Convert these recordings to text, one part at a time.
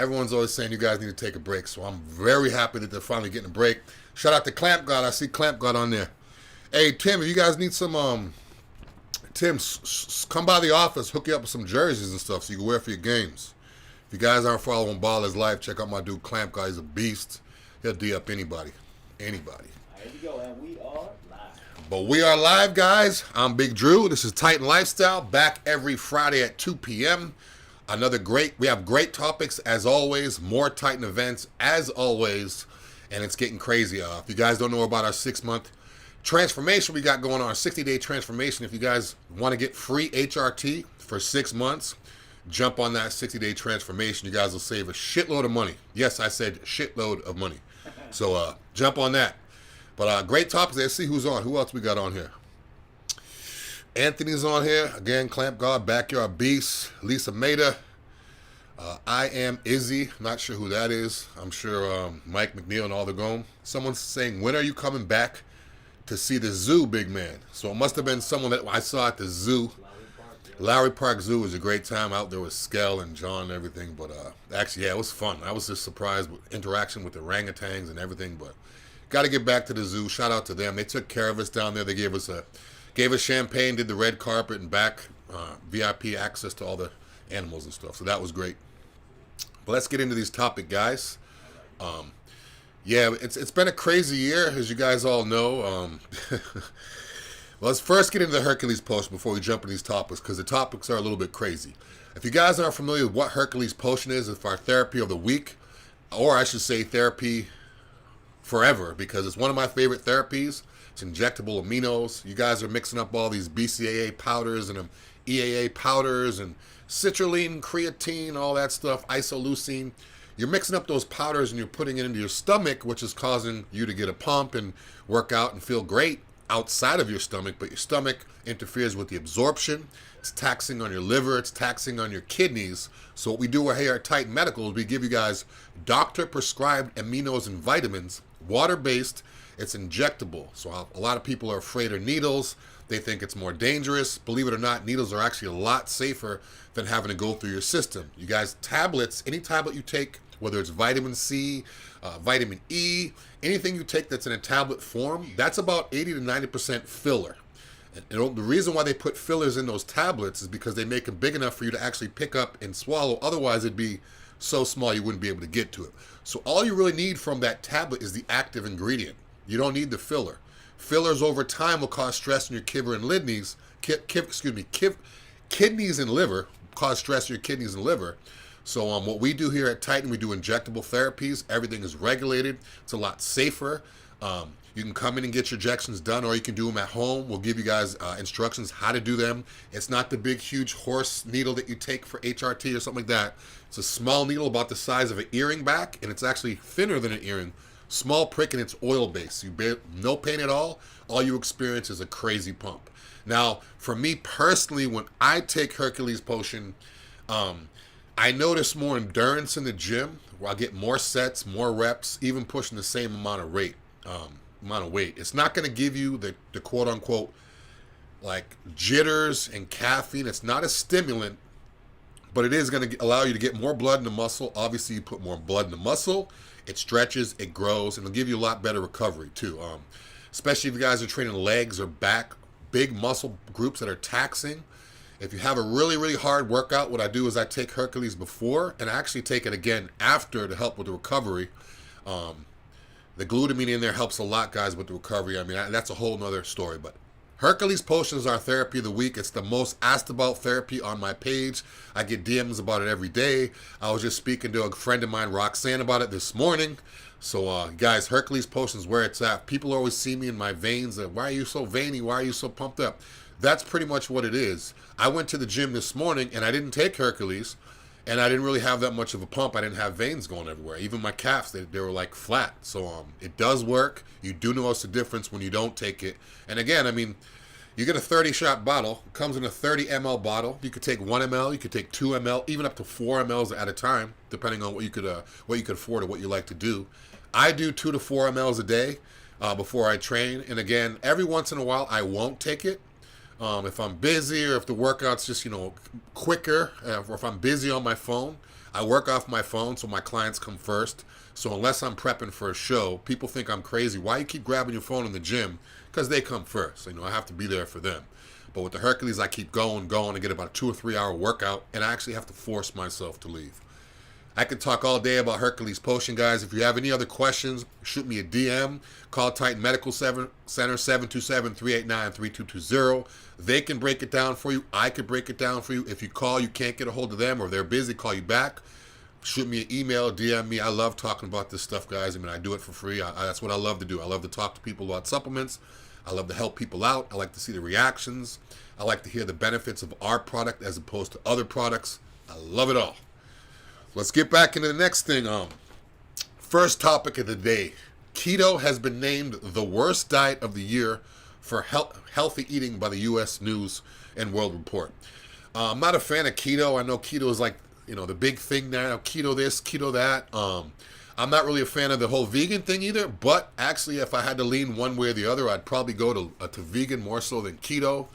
Everyone's always saying you guys need to take a break, so I'm very happy that they're finally getting a break. Shout out to Clamp God. I see Clamp God on there. Hey, Tim, if you guys need some, Tim, come by the office, hook you up with some jerseys and stuff so you can wear for your games. If you guys aren't following Baller's Life, check out my dude Clamp God. He's a beast. He'll D up anybody. Anybody. Here we go, and we are live. But we are live, guys. I'm Big Dru. This is Titan Lifestyle, back every Friday at 2 p.m. We have great topics as always, more Titan events as always, and it's getting crazy. If you guys don't know about our 6-month transformation we got going on, our 60-day transformation, if you guys want to get free HRT for 6 months, jump on that 60-day transformation. You guys will save a shitload of money. Yes, I said shitload of money. So jump on that. But great topics. Let's see who's on. Who else we got on here? Anthony's on here. Again, Clamp God, Backyard Beast, Lisa Maida. I am Izzy. Not sure who that is. I'm sure Mike McNeil and all the going. Someone's saying, when are you coming back to see the zoo, big man? So it must have been someone that I saw at the zoo. Lowry Park Zoo was a great time out there with Skell and John and everything. But actually, yeah, it was fun. I was just surprised with interaction with the orangutans and everything. But got to get back to the zoo. Shout out to them. They took care of us down there. They gave us champagne, did the red carpet, and back VIP access to all the animals and stuff. So that was great. But let's get into these topics, guys. Yeah, it's been a crazy year, as you guys all know. Let's first get into the Hercules Potion before we jump into these topics, because the topics are a little bit crazy. If you guys aren't familiar with what Hercules Potion is, it's our therapy of the week, or I should say therapy forever, because it's one of my favorite therapies. It's injectable aminos. You guys are mixing up all these BCAA powders and EAA powders and citrulline, creatine, all that stuff, isoleucine. You're mixing up those powders and you're putting it into your stomach, which is causing you to get a pump and work out and feel great outside of your stomach, but your stomach interferes with the absorption. It's taxing on your liver. It's taxing on your kidneys. So what we do here at Titan Medical is we give you guys doctor-prescribed aminos and vitamins, water-based. It's injectable. So a lot of people are afraid of needles. They think it's more dangerous. Believe it or not, needles are actually a lot safer than having to go through your system. You guys, tablets, any tablet you take, whether it's vitamin C, vitamin E, anything you take that's in a tablet form, that's about 80 to 90% filler. And the reason why they put fillers in those tablets is because they make them big enough for you to actually pick up and swallow. Otherwise, it'd be so small you wouldn't be able to get to it. So all you really need from that tablet is the active ingredient. You don't need the filler. Fillers over time will cause stress in your kidneys and liver, cause stress in your kidneys and liver. So what we do here at Titan, we do injectable therapies. Everything is regulated. It's a lot safer. You can come in and get your injections done, or you can do them at home. We'll give you guys instructions how to do them. It's not the big, huge horse needle that you take for HRT or something like that. It's a small needle about the size of an earring back, and it's actually thinner than an earring. Small prick, and it's oil-based. No pain at all. All you experience is a crazy pump. Now, for me personally, when I take Hercules Potion, I notice more endurance in the gym, where I get more sets, more reps, even pushing the same amount of weight. It's not going to give you the quote-unquote like jitters and caffeine. It's not a stimulant, but it is going to allow you to get more blood in the muscle. Obviously, you put more blood in the muscle, it stretches, it grows, and it'll give you a lot better recovery too. Especially if you guys are training legs or back, big muscle groups that are taxing. If you have a really, really hard workout, what I do is I take Hercules before, and I actually take it again after to help with the recovery. The glutamine in there helps a lot, guys, with the recovery. I mean, that's a whole nother story. But Hercules Potion is our therapy of the week. It's the most asked about therapy on my page. I get DMs about it every day. I was just speaking to a friend of mine, Roxanne, about it this morning. So, guys, Hercules Potion is where it's at. People always see me in my veins. Why are you so veiny? Why are you so pumped up? That's pretty much what it is. I went to the gym this morning, and I didn't take Hercules, and I didn't really have that much of a pump. I didn't have veins going everywhere. Even my calves, they were like flat. So it does work. You do notice the difference when you don't take it. And again, I mean, you get a 30-shot bottle. It comes in a 30 ml bottle. You could take 1 ml, you could take 2 ml, even up to 4 mls at a time, depending on what you could afford or what you like to do. I do 2 to 4 mls a day before I train. And again, every once in a while, I won't take it. If I'm busy or if the workout's just, quicker, or if I'm busy on my phone, I work off my phone, so my clients come first. So unless I'm prepping for a show, people think I'm crazy. Why you keep grabbing your phone in the gym? Because they come first. You know, I have to be there for them. But with the Hercules, I keep going. I get about a 2 or 3 hour workout, and I actually have to force myself to leave. I could talk all day about Hercules Potion, guys. If you have any other questions, shoot me a DM. Call Titan Medical Center, 727-389-3220. They can break it down for you. I could break it down for you. If you call, you can't get a hold of them, or they're busy, call you back. Shoot me an email, DM me. I love talking about this stuff, guys. I mean, I do it for free. That's what I love to do. I love to talk to people about supplements. I love to help people out. I like to see the reactions. I like to hear the benefits of our product as opposed to other products. I love it all. Let's get back into the next thing. First topic of the day. Keto has been named the worst diet of the year for healthy eating by the U.S. News and World Report. I'm not a fan of keto. I know keto is like, you know, the big thing now. Keto this, keto that. I'm not really a fan of the whole vegan thing either. But actually, if I had to lean one way or the other, I'd probably go to vegan more so than keto.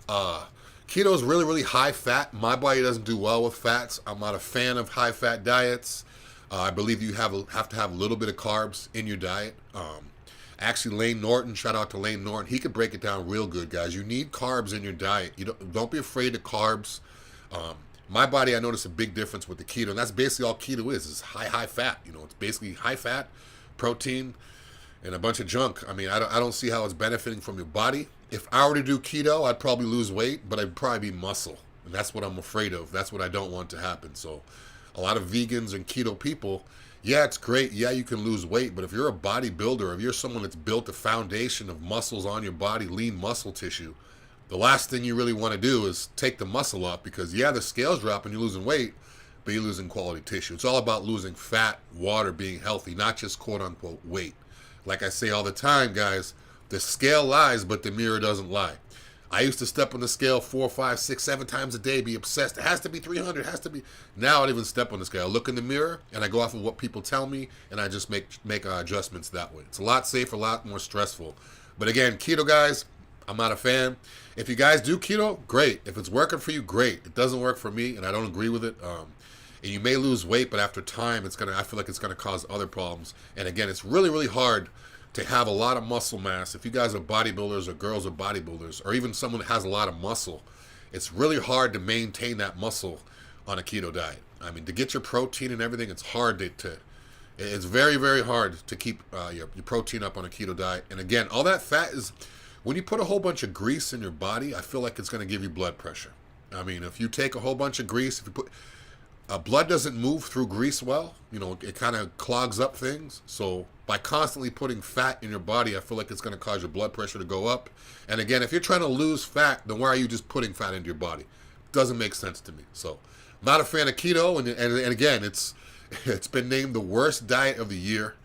Keto is really, really high fat. My body doesn't do well with fats. I'm not a fan of high fat diets. I believe you have to have a little bit of carbs in your diet. Actually, Lane Norton, shout out to Lane Norton. He could break it down real good, guys. You need carbs in your diet. You don't be afraid of carbs. My body, I notice a big difference with the keto, and that's basically all keto is high fat. You know, it's basically high fat, protein, and a bunch of junk. I mean, I don't see how it's benefiting from your body. If I were to do keto, I'd probably lose weight, but I'd probably be muscle. And that's what I'm afraid of. That's what I don't want to happen. So a lot of vegans and keto people, yeah, it's great. Yeah, you can lose weight. But if you're a bodybuilder, if you're someone that's built a foundation of muscles on your body, lean muscle tissue, the last thing you really want to do is take the muscle up because, yeah, the scales drop and you're losing weight, but you're losing quality tissue. It's all about losing fat, water, being healthy, not just quote-unquote weight. Like I say all the time, guys, the scale lies, but the mirror doesn't lie. I used to step on the scale 4, 5, 6, 7 times a day, be obsessed. It has to be 300, it has to be. Now I don't even step on the scale. I look in the mirror, and I go off of what people tell me, and I just make adjustments that way. It's a lot safer, a lot more stressful. But again, keto, guys, I'm not a fan. If you guys do keto, great. If it's working for you, great. It doesn't work for me, and I don't agree with it. And you may lose weight, but after time, I feel like it's gonna cause other problems. And again, it's really, really hard to have a lot of muscle mass. If you guys are bodybuilders or girls are bodybuilders, or even someone that has a lot of muscle, it's really hard to maintain that muscle on a keto diet. I mean, to get your protein and everything, it's hard it's very, very hard to keep your protein up on a keto diet. And again, all that fat is, when you put a whole bunch of grease in your body, I feel like it's going to give you blood pressure. I mean, if you take a whole bunch of grease, if you put blood doesn't move through grease well, you know, it kind of clogs up things. So by constantly putting fat in your body, I feel like it's going to cause your blood pressure to go up. And again, if you're trying to lose fat, then why are you just putting fat into your body? Doesn't make sense to me. So not a fan of keto. And again, it's been named the worst diet of the year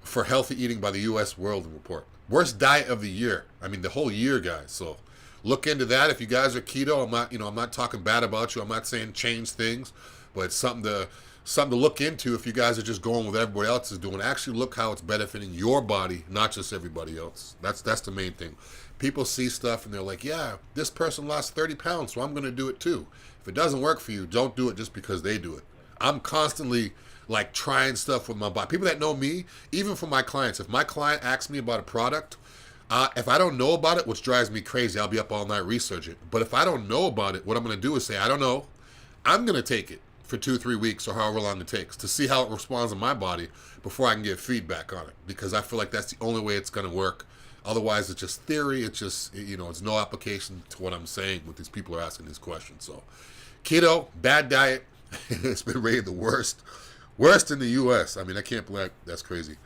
for healthy eating by the U.S. World Report. Worst diet of the year. I mean, the whole year, guys. So look into that. If you guys are keto, I'm not talking bad about you. I'm not saying change things, but it's something to look into if you guys are just going with everybody else is doing. Actually look how it's benefiting your body, not just everybody else. That's the main thing. People see stuff and they're like, yeah, this person lost 30 pounds, so I'm going to do it too. If it doesn't work for you, don't do it just because they do it. I'm constantly like trying stuff with my body. People that know me, even for my clients, if my client asks me about a product, if I don't know about it, which drives me crazy, I'll be up all night researching. But if I don't know about it, what I'm going to do is say, I don't know. I'm going to take it for 2-3 weeks or however long it takes to see how it responds in my body before I can get feedback on it, because I feel like that's the only way it's going to work. Otherwise, it's just theory. It's just, it's no application to what I'm saying when these people are asking these questions. So keto, bad diet. It's been rated the worst in the U.S. I mean, I can't believe that's crazy.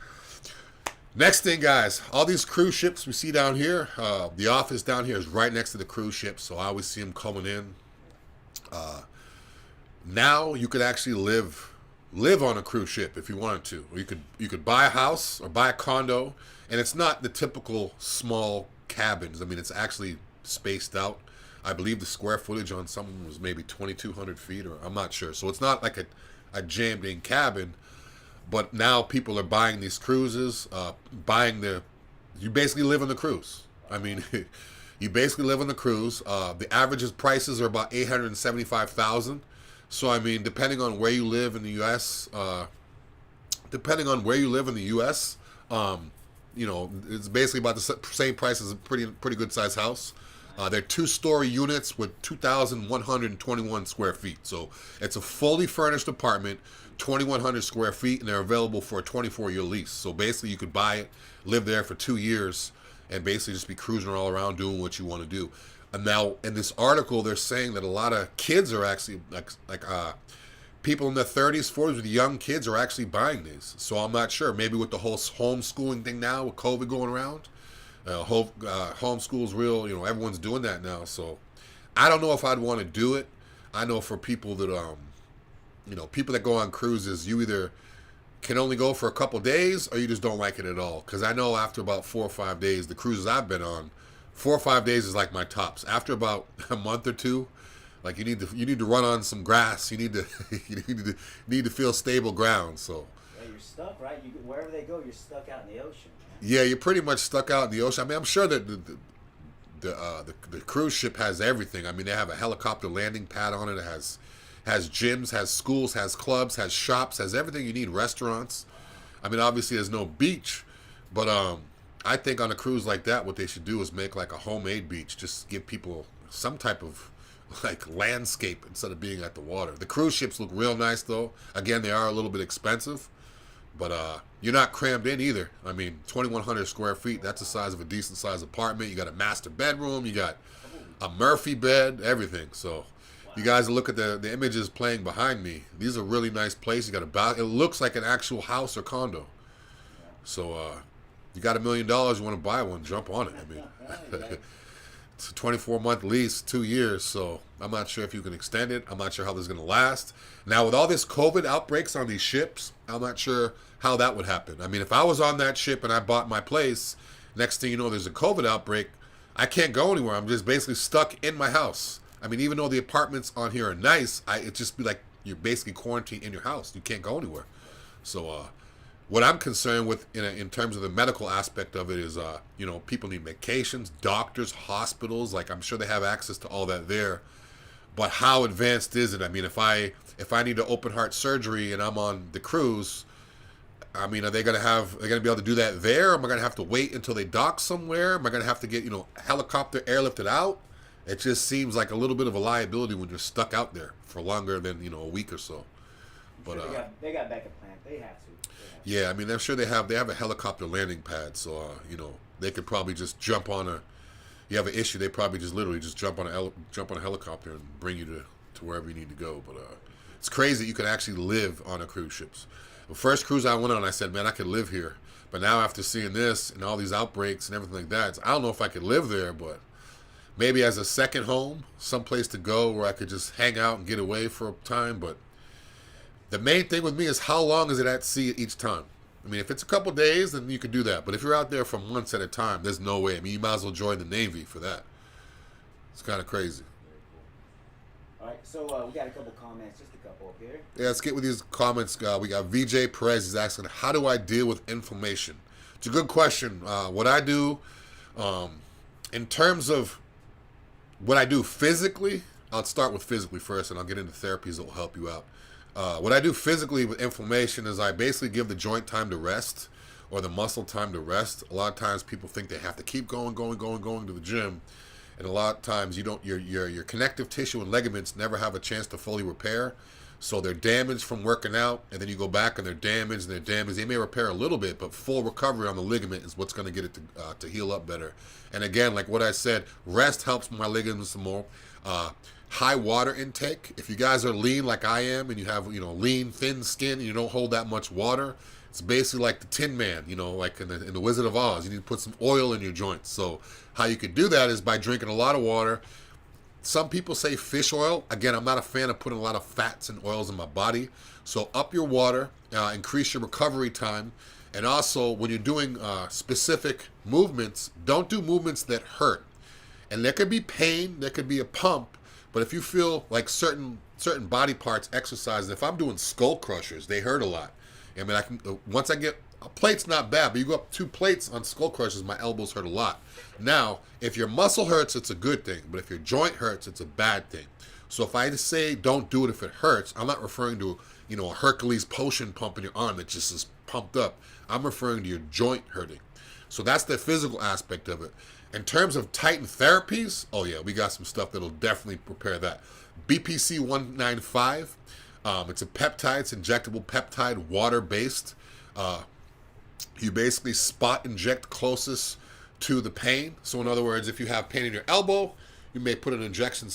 Next thing, guys, all these cruise ships we see down here, the office down here is right next to the cruise ships, so I always see them coming in. Now you could actually live on a cruise ship if you wanted to. Or you could buy a house or buy a condo, and it's not the typical small cabins. I mean, it's actually spaced out. I believe the square footage on some was maybe 2,200 feet, or I'm not sure. So it's not like a jammed-in cabin, but now people are buying these cruises, you basically live on the cruise. I mean, you basically live on the cruise. The average prices are about $875,000. So I mean, depending on where you live in the U.S., you know, it's basically about the same price as a pretty good sized house. They're 2-story units with 2,121 square feet. So it's a fully furnished apartment, 2,100 square feet, and they're available for a 24-year lease. So basically, you could buy it, live there for 2 years, and basically just be cruising all around doing what you want to do. And now, in this article, they're saying that a lot of kids are actually people in their 30s, 40s with young kids are actually buying these. So I'm not sure. Maybe with the whole homeschooling thing now, with COVID going around, homeschool's real. You know, everyone's doing that now. So I don't know if I'd want to do it. I know for people that, you know, people that go on cruises, you either can only go for a couple days or you just don't like it at all. Because I know after about 4 or 5 days, the cruises I've been on, 4 or 5 days is like my tops. After about a month or two, like you need to run on some grass. You need to you need to feel stable ground. So yeah, you're stuck, right? Wherever they go, you're stuck out in the ocean. Yeah, you're pretty much stuck out in the ocean. I mean, I'm sure that the cruise ship has everything. I mean, they have a helicopter landing pad on it. It has gyms, has schools, has clubs, has shops, has everything you need. Restaurants. I mean, obviously there's no beach, but I think on a cruise like that, what they should do is make like a homemade beach. Just give people some type of like landscape instead of being at the water. The cruise ships look real nice though. Again, they are a little bit expensive, but you're not crammed in either. I mean, 2,100 square feet, that's the size of a decent sized apartment. You got a master bedroom, you got a Murphy bed, everything. So you guys look at the images playing behind me. These are really nice places. You got it looks like an actual house or condo. So you got $1 million, you want to buy one, jump on it. I mean, it's a 24-month lease, 2 years, so I'm not sure if you can extend it. I'm not sure how this is going to last. Now, with all this COVID outbreaks on these ships, I'm not sure how that would happen. I mean, if I was on that ship and I bought my place, next thing you know, there's a COVID outbreak, I can't go anywhere. I'm just basically stuck in my house. I mean, even though the apartments on here are nice, it just be like you're basically quarantined in your house. You can't go anywhere. So, what I'm concerned with in terms of the medical aspect of it is, you know, people need medications, doctors, hospitals. Like, I'm sure they have access to all that there. But how advanced is it? I mean, if I need to open heart surgery and I'm on the cruise, I mean, are they gonna be able to do that there? Am I gonna have to wait until they dock somewhere? Am I gonna have to get, you know, helicopter airlifted out? It just seems like a little bit of a liability when you're stuck out there for longer than, you know, a week or so. But they got backup plans. They have to. Yeah, I mean, I'm sure they have a helicopter landing pad, so you know, they could probably just jump on you have an issue, they probably just literally just jump on a helicopter and bring you to wherever you need to go. But it's crazy that you can actually live on a cruise ships. The first cruise I went on, I said, man, I could live here. But now after seeing this and all these outbreaks and everything like that, I don't know if I could live there, but maybe as a second home, someplace to go where I could just hang out and get away for a time. But the main thing with me is how long is it at sea each time? I mean, if it's a couple days, then you can do that. But if you're out there for months at a time, there's no way. I mean, you might as well join the Navy for that. It's kind of crazy. All right, so we got a couple comments, just a couple up here. Yeah, let's get with these comments. We got VJ Perez. He's asking, how do I deal with inflammation? It's a good question. What I do, in terms of what I do physically, I'll start with physically first, and I'll get into therapies that will help you out. What I do physically with inflammation is I basically give the joint time to rest or the muscle time to rest. A lot of times people think they have to keep going to the gym, and a lot of times you don't. Your connective tissue and ligaments never have a chance to fully repair, so they're damaged from working out, and then you go back and they're damaged. They may repair a little bit, but full recovery on the ligament is what's going to get it to heal up better. And again, like what I said, rest helps my ligaments more. High water intake. If you guys are lean like I am and you have, you know, lean, thin skin and you don't hold that much water, it's basically like the Tin Man, you know, like in the Wizard of Oz. You need to put some oil in your joints. So how you could do that is by drinking a lot of water. Some people say fish oil. Again, I'm not a fan of putting a lot of fats and oils in my body. So up your water, increase your recovery time. And also when you're doing specific movements, don't do movements that hurt. And there could be pain, there could be a pump. But if you feel like certain body parts exercise, if I'm doing skull crushers, they hurt a lot. I mean, once I get a plate's not bad, but you go up 2 plates on skull crushers, my elbows hurt a lot. Now, if your muscle hurts, it's a good thing, but if your joint hurts, it's a bad thing. So if I just say don't do it if it hurts, I'm not referring to, a Hercules Potion pump in your arm that just is pumped up. I'm referring to your joint hurting. So that's the physical aspect of it. In terms of Titan therapies, oh yeah, we got some stuff that'll definitely prepare that. BPC 195, it's a peptide, it's injectable peptide, water-based. You basically spot inject closest to the pain. So in other words, if you have pain in your elbow, you may put an injection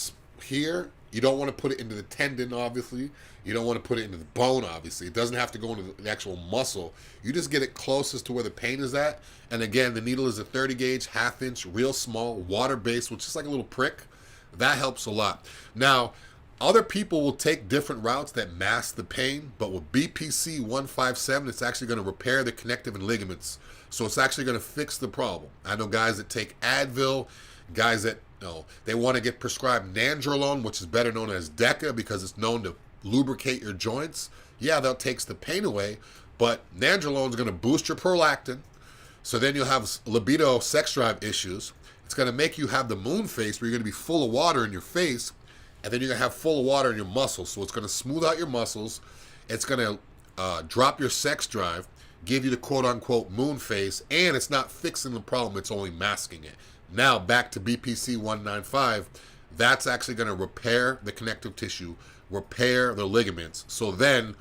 here. You don't want to put it into the tendon, obviously. You don't want to put it into the bone, obviously. It doesn't have to go into the actual muscle. You just get it closest to where the pain is at. And again, the needle is a 30 gauge, half inch, real small, water-based, which is like a little prick. That helps a lot. Now, other people will take different routes that mask the pain, but with BPC 157, it's actually going to repair the connective and ligaments. So it's actually going to fix the problem. I know guys that take Advil, guys that they want to get prescribed nandrolone, which is better known as Deca because it's known to lubricate your joints. Yeah, that takes the pain away, but nandrolone is going to boost your prolactin. So then you'll have libido, sex drive issues. It's going to make you have the moon face where you're going to be full of water in your face, and then you're going to have full of water in your muscles. So it's going to smooth out your muscles. It's going to drop your sex drive, give you the quote-unquote moon face, and it's not fixing the problem. It's only masking it. Now, back to BPC 195, that's actually going to repair the connective tissue, repair the ligaments. So then,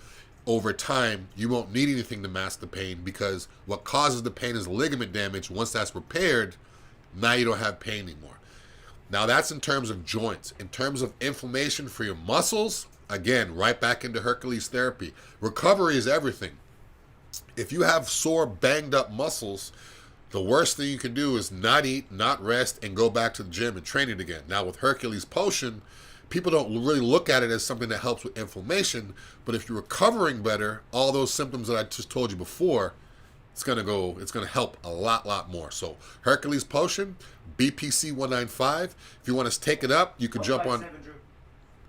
over time, you won't need anything to mask the pain because what causes the pain is ligament damage. Once that's repaired, now you don't have pain anymore. Now, that's in terms of joints. In terms of inflammation for your muscles, again, right back into Hercules therapy. Recovery is everything. If you have sore, banged up muscles, the worst thing you can do is not eat, not rest, and go back to the gym and train it again. Now, with Hercules Potion, people don't really look at it as something that helps with inflammation, but if you're recovering better, all those symptoms that I just told you before, it's gonna help a lot more. So Hercules Potion, BPC 195. If you want to take it up, you can jump on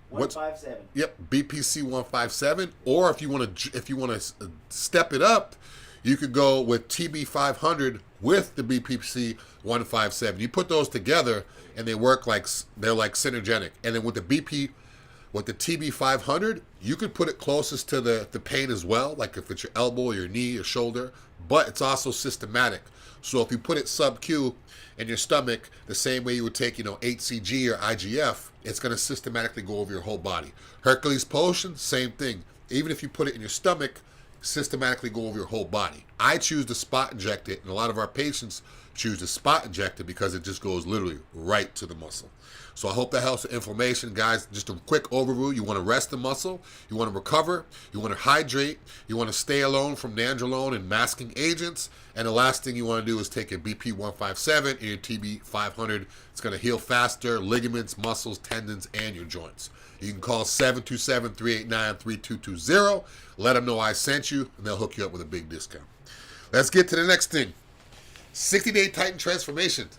157. Yep, BPC 157. Or if you want to step it up, you could go with TB 500 with the BPC 157. You put those together and they're like synergetic. And then with the TB 500, you could put it closest to the pain as well, like if it's your elbow, your knee, your shoulder, but it's also systematic. So if you put it sub-Q in your stomach, the same way you would take, HCG or IGF, it's going to systematically go over your whole body. Hercules Potion, same thing. Even if you put it in your stomach, systematically go over your whole body. I choose to spot inject it, and a lot of our patients choose to spot inject it because it just goes literally right to the muscle. So I hope that helps with inflammation. Guys, just a quick overview. You want to rest the muscle. You want to recover. You want to hydrate. You want to stay alone from nandrolone and masking agents. And the last thing you want to do is take a BP 157 and your TB 500. It's going to heal faster, ligaments, muscles, tendons, and your joints. You can call 727-389-3220. Let them know I sent you, and they'll hook you up with a big discount. Let's get to the next thing. 60-day Titan transformation.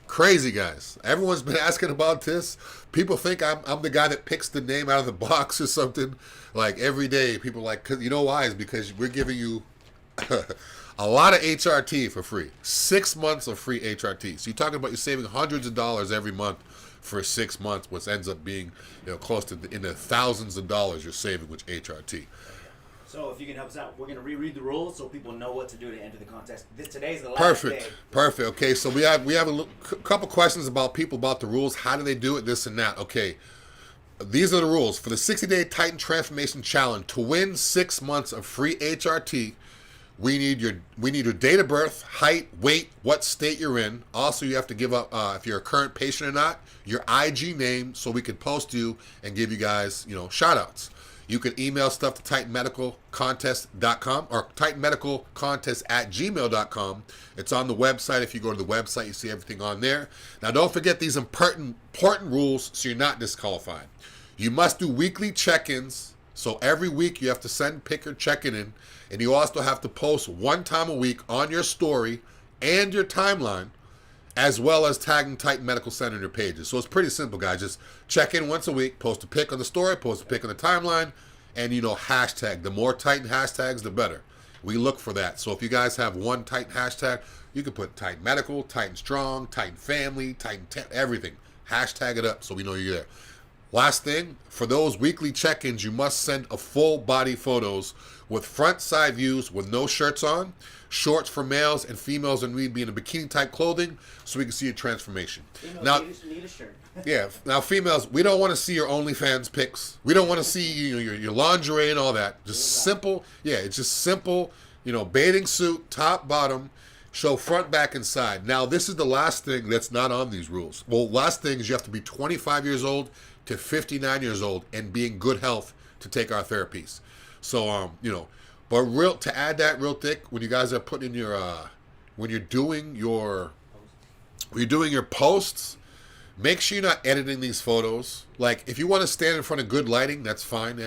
Crazy, guys. Everyone's been asking about this. People think I'm the guy that picks the name out of the box or something. Like every day, people are like, you know why? Is because we're giving you a lot of HRT for free. 6 months of free HRT. So you're talking about you're saving hundreds of dollars every month for 6 months, which ends up being close to in the thousands of dollars you're saving with HRT. So if you can help us out, we're going to reread the rules so people know what to do to enter the contest. Today's the last day. Perfect. Okay, so we have a couple questions about the rules. How do they do it, this and that? Okay, these are the rules. For the 60-day Titan Transformation Challenge, to win 6 months of free HRT, we need your date of birth, height, weight, what state you're in. Also, you have to give up, if you're a current patient or not, your IG name so we can post you and give you guys, shout-outs. You can email stuff to titanmedicalcontest.com or titanmedicalcontest@gmail.com. It's on the website. If you go to the website, you see everything on there. Now, don't forget these important rules so you're not disqualified. You must do weekly check-ins. So every week you have to pick your check-in in. And you also have to post 1 time a week on your story and your timeline, as well as tagging Titan Medical Center in your pages. So it's pretty simple, guys. Just check in once a week, post a pic on the story, post a pic on the timeline, and hashtag. The more Titan hashtags, the better. We look for that. So if you guys have one Titan hashtag, you can put Titan Medical, Titan Strong, Titan Family, Titan everything. Hashtag it up so we know you're there. Last thing, for those weekly check-ins, you must send a full body photos with front side views with no shirts on, shorts for males and females and need be in a bikini type clothing so we can see a transformation. Females Now, need a shirt. yeah, now females, we don't want to see your OnlyFans pics. We don't want to see your lingerie and all that. Just simple, it's just simple, bathing suit, top, bottom, show front, back, and side. Now, this is the last thing that's not on these rules. Well, last thing is you have to be 25 years old to 59 years old and be in good health to take our therapies. So, but to add that real thick, when you guys are putting your, when you're doing your posts, make sure you're not editing these photos. Like, if you want to stand in front of good lighting, that's fine.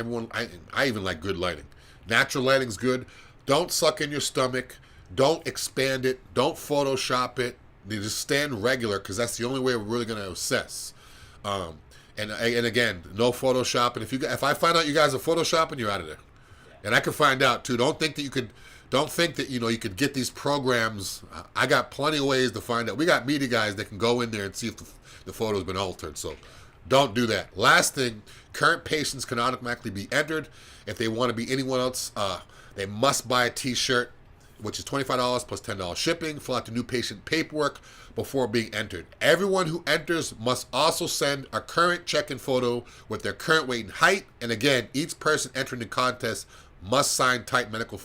I even like good lighting. Natural lighting's good. Don't suck in your stomach. Don't expand it. Don't Photoshop it. You just stand regular, because that's the only way we're really going to assess. And again, no Photoshop. And if I find out you guys are Photoshopping, you're out of there. And I can find out too. Don't think that you could get these programs. I got plenty of ways to find out. We got media guys that can go in there and see if the photo's been altered. So don't do that. Last thing, current patients can automatically be entered. If they want to be anyone else, they must buy a t-shirt, which is $25 plus $10 shipping. Fill out the new patient paperwork before being entered. Everyone who enters must also send a current check-in photo with their current weight and height. And again, each person entering the contest must sign Titan Medical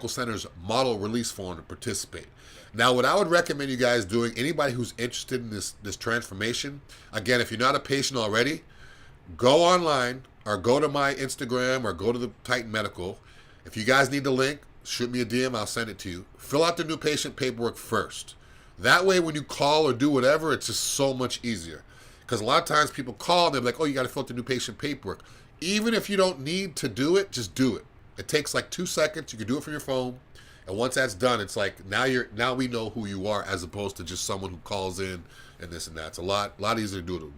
Center's model release form to participate. Now, what I would recommend you guys doing, anybody who's interested in this transformation, again, if you're not a patient already, go online or go to my Instagram or go to the Titan Medical. If you guys need the link, shoot me a DM, I'll send it to you. Fill out the new patient paperwork first. That way, when you call or do whatever, it's just so much easier. Because a lot of times people call and they're like, oh, you got to fill out the new patient paperwork. Even if you don't need to do it, just do it. It takes like 2 seconds. You can do it from your phone. And once that's done, it's like now we know who you are, as opposed to just someone who calls in and this and that. It's a lot easier to do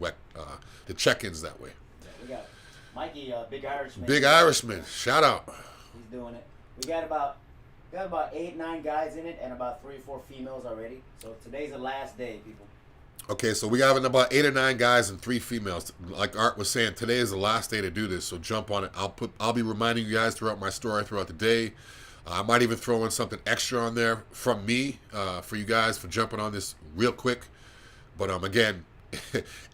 the check-ins that way. Yeah, we got Mikey, Big Irishman. Big Irishman, shout out. He's doing it. We got about 8-9 guys in it and about 3 or 4 females already. So today's the last day, people. Okay, so we have about 8 or 9 guys and 3 females. Like Art was saying, today is the last day to do this, so jump on it. I'll be reminding you guys throughout my story throughout the day. I might even throw in something extra on there from me for you guys for jumping on this real quick. But again,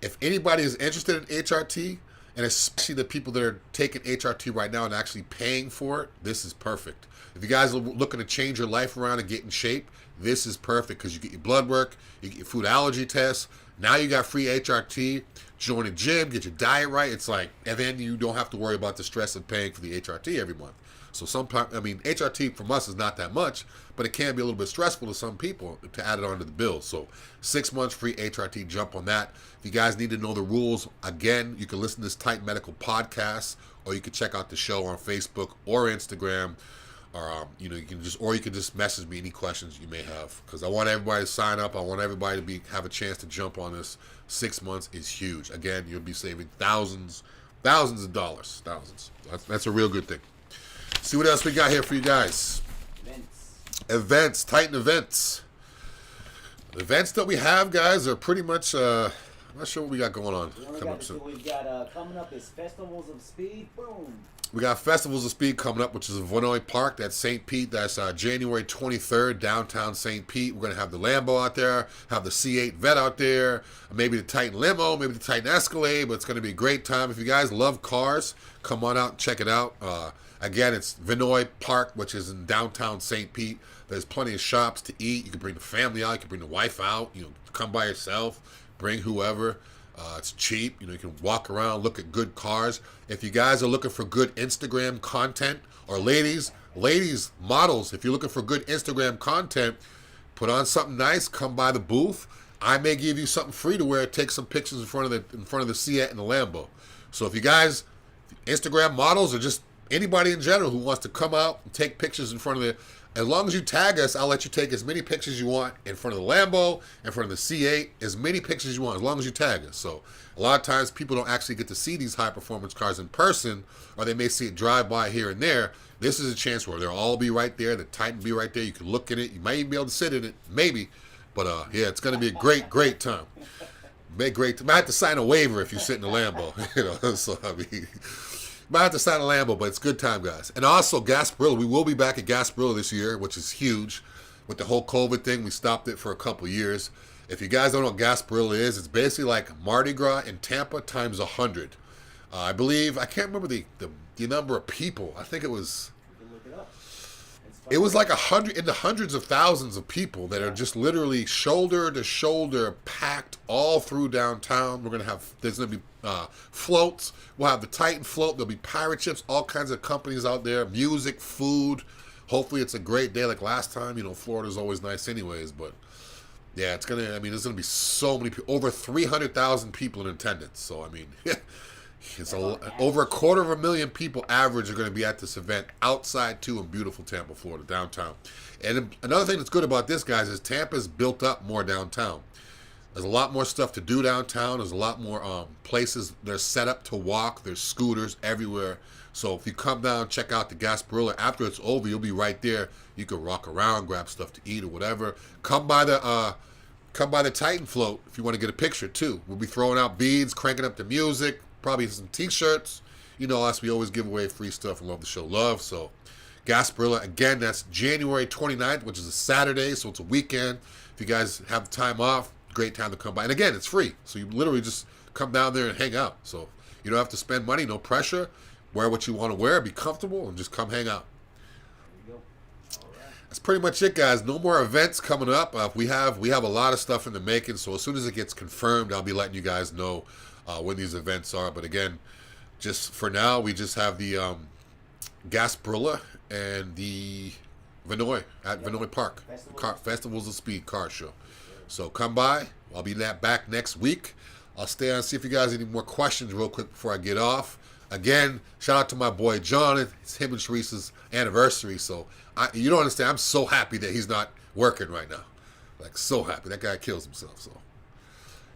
if anybody is interested in HRT, and especially the people that are taking HRT right now and actually paying for it, this is perfect. If you guys are looking to change your life around and get in shape, this is perfect, because you get your blood work, you get your food allergy tests, now you got free HRT, join a gym, get your diet right. It's like, and then you don't have to worry about the stress of paying for the HRT every month. So HRT from us is not that much, but it can be a little bit stressful to some people to add it onto the bill. So 6 months free HRT, jump on that. If you guys need to know the rules, again, you can listen to this Titan Medical podcast, or you can check out the show on Facebook or Instagram, or you can just message me any questions you may have, because I want everybody to sign up. I want everybody to have a chance to jump on this. 6 months is huge. Again, you'll be saving thousands of dollars. That's a real good thing. See what else we got here for you guys. Events, Titan events. The events that we have, guys, are pretty much, I'm not sure what we got going on. We've got coming up is Festivals of Speed. Boom. We got Festivals of Speed coming up, which is in Vinoy Park. That's St. Pete. That's January 23rd, downtown St. Pete. We're going to have the Lambo out there, have the C8 Vet out there, maybe the Titan Limo, maybe the Titan Escalade, but it's going to be a great time. If you guys love cars, come on out and check it out. Again, it's Vinoy Park, which is in downtown St. Pete. There's plenty of shops to eat. You can bring the family out. You can bring the wife out. Come by yourself. Bring whoever. It's cheap. You can walk around, look at good cars. If you guys are looking for good Instagram content, or ladies, models, if you're looking for good Instagram content, put on something nice. Come by the booth. I may give you something free to wear. Take some pictures in front of the Seat and the Lambo. So if you guys, Instagram models, or just anybody in general who wants to come out and take pictures in front of as long as you tag us, I'll let you take as many pictures you want in front of the Lambo, in front of the C8, as many pictures as you want, as long as you tag us. So a lot of times people don't actually get to see these high-performance cars in person, or they may see it drive by here and there. This is a chance where they'll all be right there, the Titan be right there. You can look in it. You might even be able to sit in it, maybe. But yeah, it's going to be a great time. Make great. Might have to sign a waiver if you sit in the Lambo. So I mean, might have to sign a Lambo, but it's good time, guys. And also Gasparilla. We will be back at Gasparilla this year, which is huge. With the whole COVID thing, we stopped it for a couple years. If you guys don't know what Gasparilla is, it's basically like Mardi Gras in Tampa times 100. I believe, I can't remember the number of people. I think it was. You can look it up. It was like 100 in the hundreds of thousands of people that are just literally shoulder to shoulder packed all through downtown. There's gonna be floats. We'll have the Titan float. There'll be pirate ships, all kinds of companies out there, music, food. Hopefully it's a great day like last time. Florida's always nice anyways, but yeah, there's gonna be so many people, over 300,000 people in attendance. So I mean, it's over 250,000 people average are going to be at this event outside too in beautiful Tampa, Florida, downtown. And another thing that's good about this, guys, is Tampa's built up more downtown. There's a lot more stuff to do downtown. There's a lot more places that are set up to walk. There's scooters everywhere. So if you come down, check out the Gasparilla. After it's over, you'll be right there. You can walk around, grab stuff to eat or whatever. Come by the Titan float if you want to get a picture too. We'll be throwing out beads, cranking up the music. Probably some t-shirts. Us, we always give away free stuff and love to show love. So Gasparilla, again, that's January 29th, which is a Saturday, so it's a weekend. If you guys have time off, great time to come by. And again, it's free. So you literally just come down there and hang out. So you don't have to spend money, no pressure. Wear what you want to wear, be comfortable, and just come hang out. There you go. All right. That's pretty much it, guys. No more events coming up. We have a lot of stuff in the making, so as soon as it gets confirmed, I'll be letting you guys know when these events are. But again, just for now, we just have the Gasparilla and the Vinoy at Vinoy Park. Festivals of Speed car show. So come by. I'll be back next week. I'll stay on and see if you guys have any more questions real quick before I get off. Again, shout out to my boy John. It's him and Sharice's anniversary. So you don't understand. I'm so happy that he's not working right now. Like, so happy. That guy kills himself. So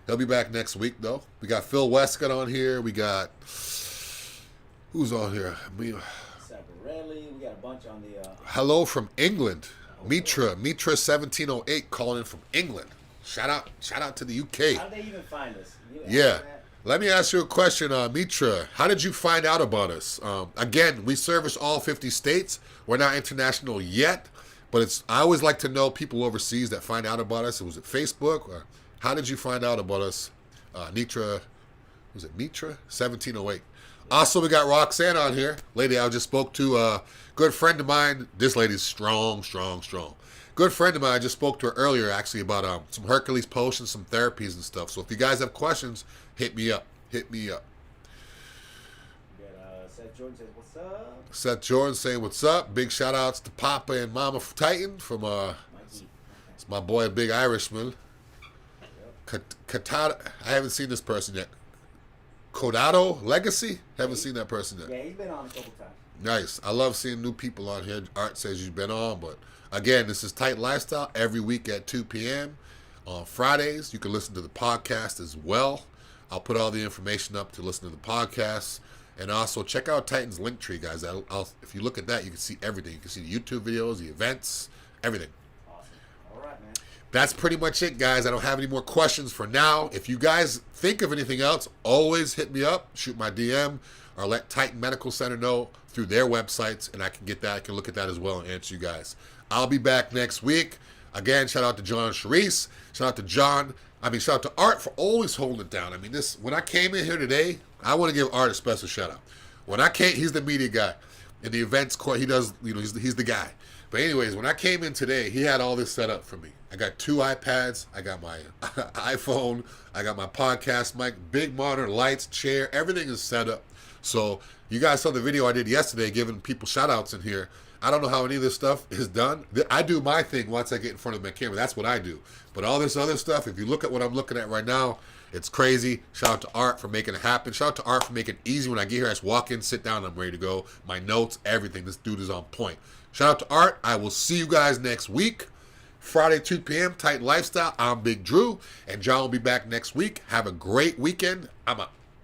he'll be back next week, though. We got Phil Westcott on here. We got, who's on here? Sabarelli. We got a bunch on the. Hello from England. Mitra 1708 calling in from England. Shout out to the UK. How did they even find us? Yeah. Let me ask you a question, Mitra. How did you find out about us? Again, we service all 50 states. We're not international yet, but I always like to know people overseas that find out about us. Was it Facebook? Or how did you find out about us? Mitra 1708. Also, we got Roxanne on here. Lady I just spoke to, a good friend of mine. This lady's strong. Good friend of mine, I just spoke to her earlier, actually, about some Hercules Potion, some therapies and stuff. So if you guys have questions, hit me up. We got Seth Jordan says, what's up? Seth Jordan saying, what's up? Big shout outs to Papa and Mama Titan from it's my boy, Big Irishman. Katata, I haven't seen this person yet. Kodado Legacy? Haven't seen that person yet. Yeah, he's been on a couple times. Nice. I love seeing new people on here. Art says you've been on, but again, this is Tight Lifestyle every week at 2 p.m. On Fridays, you can listen to the podcast as well. I'll put all the information up to listen to the podcast. And also, check out Titan's Linktree, guys. If you look at that, you can see everything. You can see the YouTube videos, the events, everything. Awesome. All right, man. That's pretty much it, guys. I don't have any more questions for now. If you guys think of anything else, always hit me up, shoot my DM, or let Titan Medical Center know through their websites, and I can get that. I can look at that as well and answer you guys. I'll be back next week. Again, shout out to John and Sharice. Shout out to Art for always holding it down. When I came in here today, I want to give Art a special shout out. When I came, he's the media guy. In the events court, he does, he's the guy. But anyways, when I came in today, he had all this set up for me. I got 2 iPads. I got my iPhone. I got my podcast mic, big monitor, lights, chair. Everything is set up. So you guys saw the video I did yesterday giving people shout outs in here. I don't know how any of this stuff is done. I do my thing once I get in front of my camera. That's what I do. But all this other stuff, if you look at what I'm looking at right now, it's crazy. Shout out to Art for making it happen. Shout out to Art for making it easy. When I get here, I just walk in, sit down, I'm ready to go. My notes, everything. This dude is on point. Shout out to Art. I will see you guys next week. Friday, 2 p.m., Tight Lifestyle. I'm Big Dru, and John will be back next week. Have a great weekend. I'm out.